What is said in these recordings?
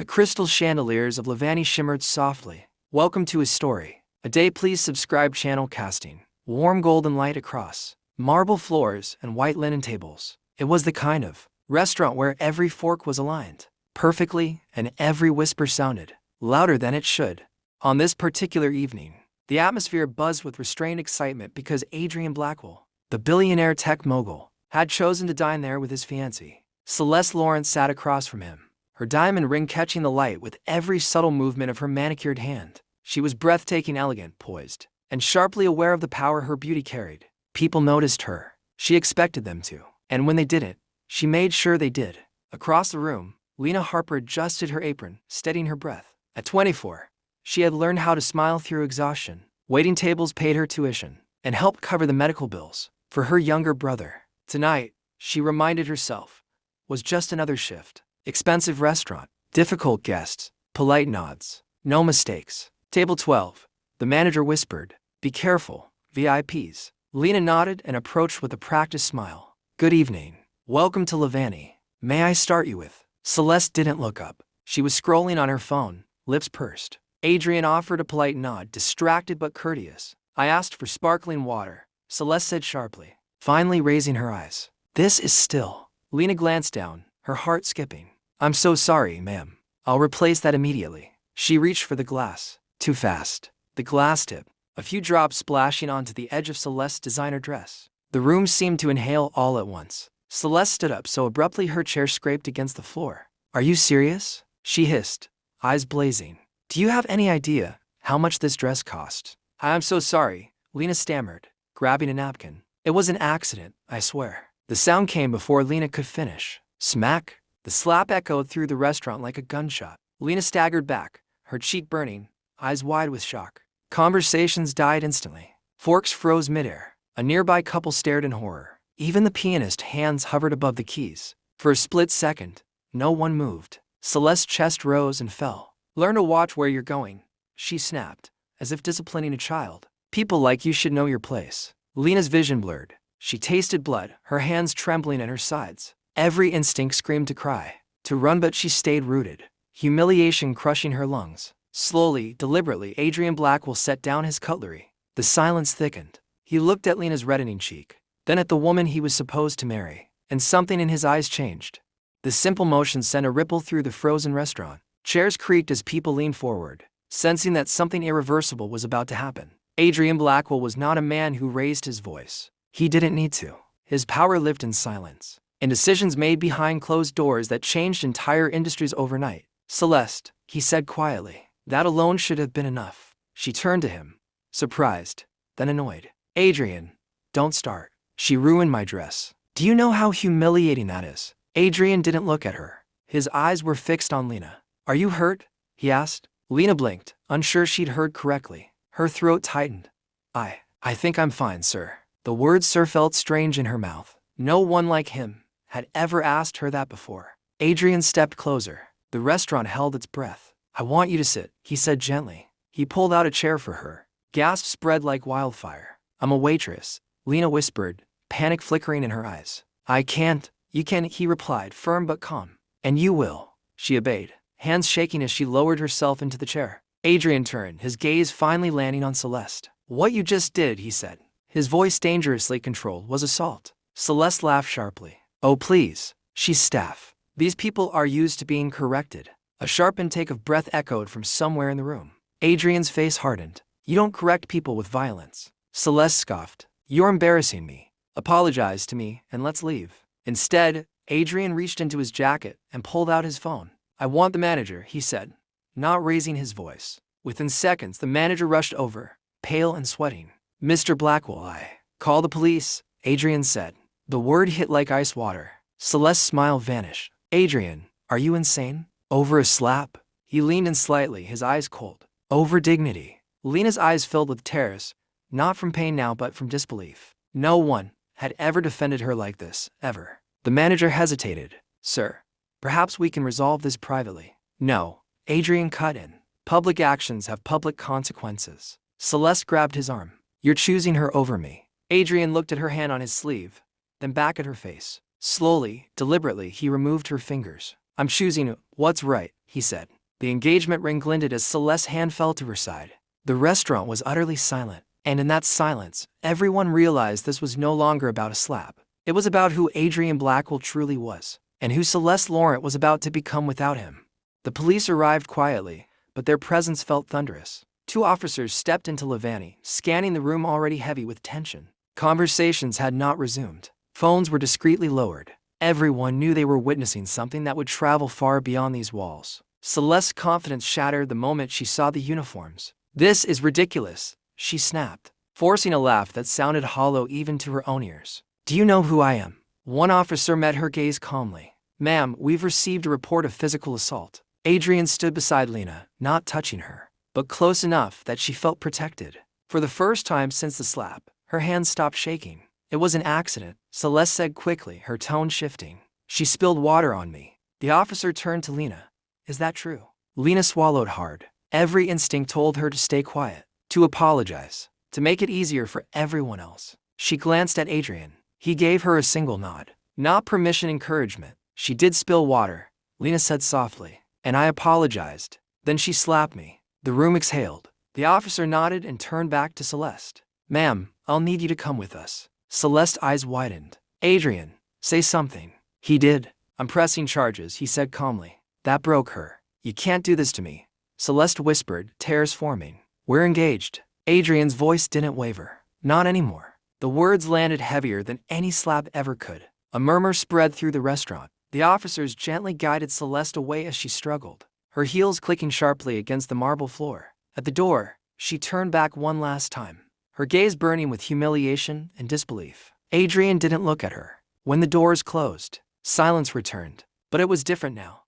The crystal chandeliers of Lavani shimmered softly. Welcome to his story. A day. Please subscribe channel casting. Warm golden light across. Marble floors and white linen tables. It was the kind of restaurant where every fork was aligned perfectly and every whisper sounded louder than it should. On this particular evening, the atmosphere buzzed with restrained excitement because Adrian Blackwell, the billionaire tech mogul, had chosen to dine there with his fiancée. Celeste Lawrence sat across from him, her diamond ring catching the light with every subtle movement of her manicured hand. She was breathtaking, elegant, poised, and sharply aware of the power her beauty carried. People noticed her. She expected them to. And when they didn't, she made sure they did. Across the room, Lena Harper adjusted her apron, steadying her breath. At 24, she had learned how to smile through exhaustion. Waiting tables paid her tuition and helped cover the medical bills for her younger brother. Tonight, she reminded herself, was just another shift. Expensive restaurant, difficult guests, polite nods, no mistakes. Table 12, the manager whispered, "Be careful, VIPs." Lena nodded and approached with a practiced smile. "Good evening. Welcome to Lavani. May I start you with?" Celeste didn't look up. She was scrolling on her phone, lips pursed. Adrian offered a polite nod, distracted but courteous. "I asked for sparkling water," Celeste said sharply, finally raising her eyes. "This is still." Lena glanced down, her heart skipping. "I'm so sorry, ma'am. I'll replace that immediately." She reached for the glass. Too fast. The glass tipped, a few drops splashing onto the edge of Celeste's designer dress. The room seemed to inhale all at once. Celeste stood up so abruptly her chair scraped against the floor. "Are you serious?" she hissed, eyes blazing. "Do you have any idea how much this dress cost?" "I'm so sorry," Lena stammered, grabbing a napkin. "It was an accident, I swear." The sound came before Lena could finish. Smack! The slap echoed through the restaurant like a gunshot. Lena staggered back, her cheek burning, eyes wide with shock. Conversations died instantly. Forks froze midair. A nearby couple stared in horror. Even the pianist's hands hovered above the keys. For a split second, no one moved. Celeste's chest rose and fell. "Learn to watch where you're going," she snapped, as if disciplining a child. "People like you should know your place." Lena's vision blurred. She tasted blood, her hands trembling at her sides. Every instinct screamed to cry, to run, but she stayed rooted. Humiliation crushing her lungs. Slowly, deliberately, Adrian Blackwell set down his cutlery. The silence thickened. He looked at Lena's reddening cheek, then at the woman he was supposed to marry, and something in his eyes changed. The simple motion sent a ripple through the frozen restaurant. Chairs creaked as people leaned forward, sensing that something irreversible was about to happen. Adrian Blackwell was not a man who raised his voice. He didn't need to. His power lived in silence, in decisions made behind closed doors that changed entire industries overnight. "Celeste," he said quietly, "that alone should have been enough." She turned to him, surprised, then annoyed. "Adrian, don't start. She ruined my dress. Do you know how humiliating that is?" Adrian didn't look at her. His eyes were fixed on Lena. "Are you hurt?" he asked. Lena blinked, unsure she'd heard correctly. Her throat tightened. I think I'm fine, sir." The word "sir" felt strange in her mouth. No one like him had ever asked her that before. Adrian stepped closer. The restaurant held its breath. "I want you to sit," he said gently. He pulled out a chair for her. Gasps spread like wildfire. "I'm a waitress," Lena whispered, panic flickering in her eyes. "I can't." "You can," he replied, firm but calm. "And you will." She obeyed, hands shaking as she lowered herself into the chair. Adrian turned, his gaze finally landing on Celeste. "What you just did," he said, his voice dangerously controlled, "was assault." Celeste laughed sharply. "Oh please." She's staff. "These people are used to being corrected." A sharp intake of breath echoed from somewhere in the room. Adrian's face hardened. "You don't correct people with violence." Celeste scoffed. "You're embarrassing me. Apologize to me and let's leave." Instead, Adrian reached into his jacket and pulled out his phone. "I want the manager," he said, not raising his voice. Within seconds, the manager rushed over, pale and sweating. "Mr. Blackwell, I..." "Call the police," Adrian said. The word hit like ice water. Celeste's smile vanished. "Adrian, are you insane? Over a slap?" He leaned in slightly, his eyes cold. "Over dignity." Lena's eyes filled with tears, not from pain now but from disbelief. No one had ever defended her like this, ever. The manager hesitated. "Sir, perhaps we can resolve this privately." "No," Adrian cut in. "Public actions have public consequences." Celeste grabbed his arm. "You're choosing her over me." Adrian looked at her hand on his sleeve, then back at her face. Slowly, deliberately, he removed her fingers. "I'm choosing what's right," he said. The engagement ring glinted as Celeste's hand fell to her side. The restaurant was utterly silent, and in that silence, everyone realized this was no longer about a slap. It was about who Adrian Blackwell truly was, and who Celeste Laurent was about to become without him. The police arrived quietly, but their presence felt thunderous. 2 officers stepped into Lavani, scanning the room already heavy with tension. Conversations had not resumed. Phones were discreetly lowered. Everyone knew they were witnessing something that would travel far beyond these walls. Celeste's confidence shattered the moment she saw the uniforms. "This is ridiculous," she snapped, forcing a laugh that sounded hollow even to her own ears. "Do you know who I am?" One officer met her gaze calmly. "Ma'am, we've received a report of physical assault." Adrian stood beside Lena, not touching her, but close enough that she felt protected. For the first time since the slap, her hands stopped shaking. "It was an accident," Celeste said quickly, her tone shifting. "She spilled water on me." The officer turned to Lena. "Is that true?" Lena swallowed hard. Every instinct told her to stay quiet, to apologize, to make it easier for everyone else. She glanced at Adrian. He gave her a single nod. Not permission, encouragement. "She did spill water," Lena said softly, "and I apologized. Then she slapped me." The room exhaled. The officer nodded and turned back to Celeste. "Ma'am, I'll need you to come with us." Celeste's eyes widened. "Adrian, say something." He did. "I'm pressing charges," he said calmly. That broke her. "You can't do this to me," Celeste whispered, tears forming. "We're engaged." Adrian's voice didn't waver. "Not anymore." The words landed heavier than any slap ever could. A murmur spread through the restaurant. The officers gently guided Celeste away as she struggled, her heels clicking sharply against the marble floor. At the door, she turned back one last time, her gaze burning with humiliation and disbelief. Adrian didn't look at her. When the doors closed, silence returned, but it was different now.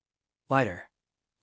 Lighter,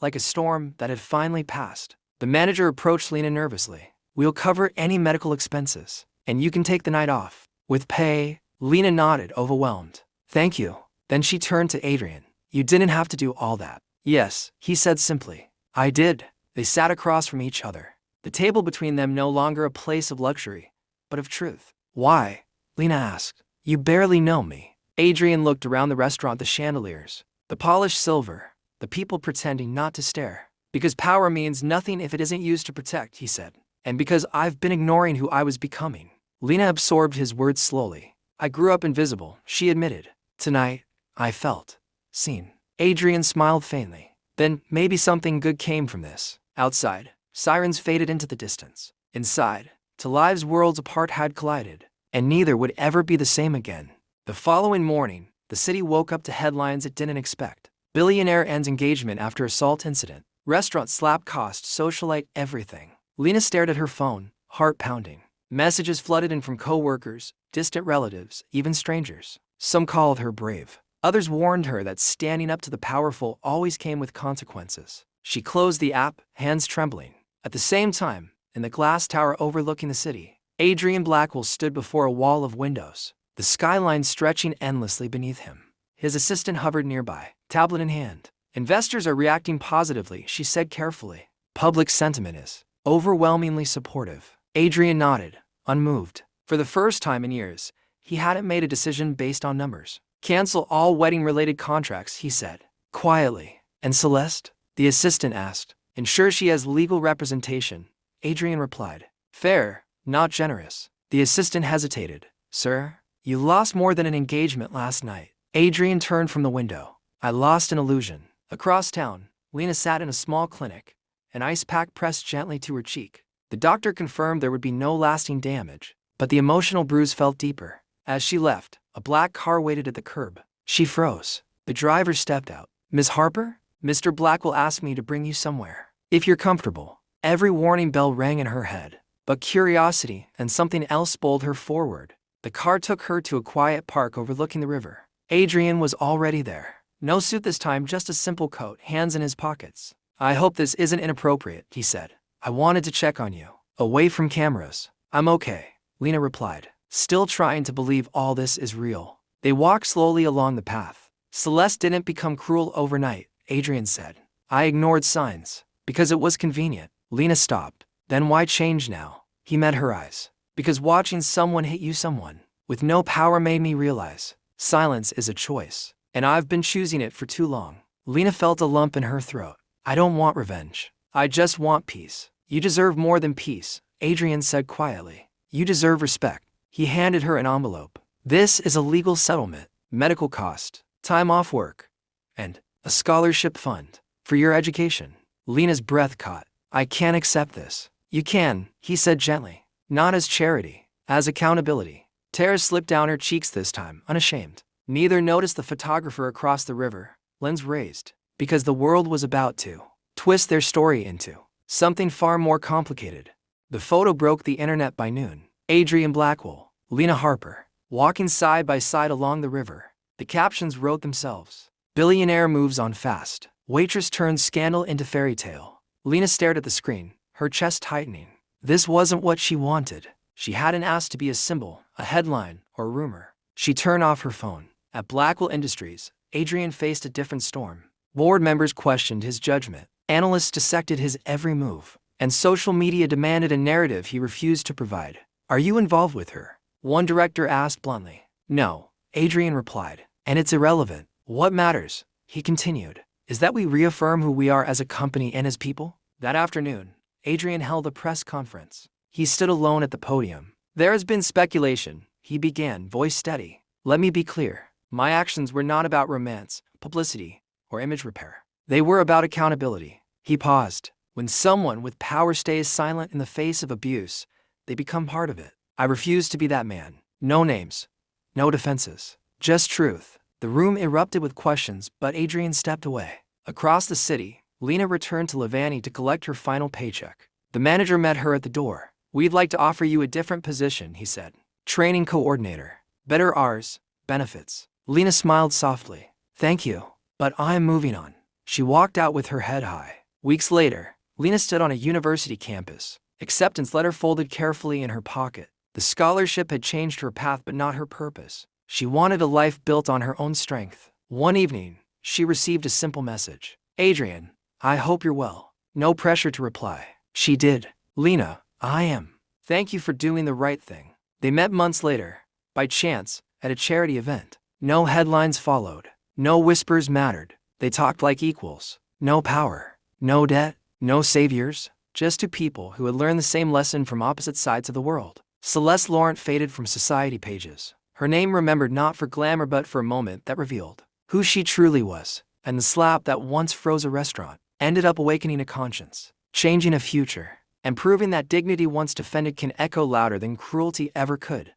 like a storm that had finally passed. The manager approached Lena nervously. "We'll cover any medical expenses, and you can take the night off." "With pay?" Lena nodded, overwhelmed. "Thank you." Then she turned to Adrian. "You didn't have to do all that." "Yes," he said simply. "I did." They sat across from each other, the table between them no longer a place of luxury, but of truth. "Why?" Lena asked. "You barely know me." Adrian looked around the restaurant, the chandeliers, the polished silver, the people pretending not to stare. "Because power means nothing if it isn't used to protect," he said. "And because I've been ignoring who I was becoming." Lena absorbed his words slowly. "I grew up invisible," she admitted. "Tonight, I felt seen." Adrian smiled faintly. "Then maybe something good came from this." Outside, sirens faded into the distance. Inside, 2 lives worlds apart had collided, and neither would ever be the same again. The following morning, the city woke up to headlines it didn't expect. Billionaire ends engagement after assault incident. Restaurant slap cost socialite everything. Lena stared at her phone, heart pounding. Messages flooded in from co-workers, distant relatives, even strangers. Some called her brave. Others warned her that standing up to the powerful always came with consequences. She closed the app, hands trembling. At the same time, in the glass tower overlooking the city, Adrian Blackwell stood before a wall of windows, the skyline stretching endlessly beneath him. His assistant hovered nearby, tablet in hand. "Investors are reacting positively," she said carefully. "Public sentiment is overwhelmingly supportive." Adrian nodded, unmoved. For the first time in years, he hadn't made a decision based on numbers. "Cancel all wedding-related contracts," he said, quietly. "And Celeste?" the assistant asked. "Ensure she has legal representation," Adrian replied. "Fair, not generous." The assistant hesitated. "Sir, you lost more than an engagement last night." Adrian turned from the window. "I lost an illusion." Across town, Lena sat in a small clinic, an ice pack pressed gently to her cheek. The doctor confirmed there would be no lasting damage, but the emotional bruise felt deeper. As she left, a black car waited at the curb. She froze. The driver stepped out. "Miss Harper? Mr. Blackwell asked me to bring you somewhere. If you're comfortable." Every warning bell rang in her head, but curiosity and something else pulled her forward. The car took her to a quiet park overlooking the river. Adrian was already there. No suit this time, just a simple coat, hands in his pockets. "I hope this isn't inappropriate," he said. "I wanted to check on you. Away from cameras." "I'm okay," Lena replied, still trying to believe all this is real. They walked slowly along the path. "Celeste didn't become cruel overnight," Adrian said. "I ignored signs. Because it was convenient." Lena stopped. "Then why change now?" He met her eyes. "Because watching someone hit you, someone with no power, made me realize silence is a choice. And I've been choosing it for too long." Lena felt a lump in her throat. I don't want revenge. I just want peace. You deserve more than peace, Adrian said quietly. You deserve respect. He handed her an envelope. This is a legal settlement, medical cost, time off work, and a scholarship fund for your education. Lena's breath caught. I can't accept this. You can, he said gently. Not as charity, as accountability. Tears slipped down her cheeks this time, unashamed. Neither noticed the photographer across the river, lens raised, because the world was about to twist their story into something far more complicated. The photo broke the internet by noon. Adrian Blackwell, Lena Harper, walking side by side along the river. The captions wrote themselves. Billionaire moves on fast. Waitress turns scandal into fairy tale. Lena stared at the screen, her chest tightening. This wasn't what she wanted. She hadn't asked to be a symbol, a headline, or a rumor. She turned off her phone. At Blackwell Industries, Adrian faced a different storm. Board members questioned his judgment. Analysts dissected his every move. And social media demanded a narrative he refused to provide. Are you involved with her? One director asked bluntly. No, Adrian replied. And it's irrelevant. What matters, he continued, is that we reaffirm who we are as a company and as people. That afternoon, Adrian held a press conference. He stood alone at the podium. There has been speculation, he began, voice steady. Let me be clear. My actions were not about romance, publicity, or image repair. They were about accountability. He paused. When someone with power stays silent in the face of abuse, they become part of it. I refuse to be that man. No names. No defenses. Just truth. The room erupted with questions, but Adrian stepped away. Across the city, Lena returned to Lavani to collect her final paycheck. The manager met her at the door. We'd like to offer you a different position, he said. Training coordinator. Better hours, benefits. Lena smiled softly. Thank you, but I'm moving on. She walked out with her head high. Weeks later, Lena stood on a university campus, acceptance letter folded carefully in her pocket. The scholarship had changed her path but not her purpose. She wanted a life built on her own strength. One evening, she received a simple message. Adrian, I hope you're well. No pressure to reply. She did. Lena, I am. Thank you for doing the right thing. They met months later, by chance, at a charity event. No headlines followed. No whispers mattered. They talked like equals. No power. No debt. No saviors. Just two people who had learned the same lesson from opposite sides of the world. Celeste Laurent faded from society pages. Her name remembered not for glamour but for a moment that revealed who she truly was. And the slap that once froze a restaurant ended up awakening a conscience, changing a future, and proving that dignity once defended can echo louder than cruelty ever could.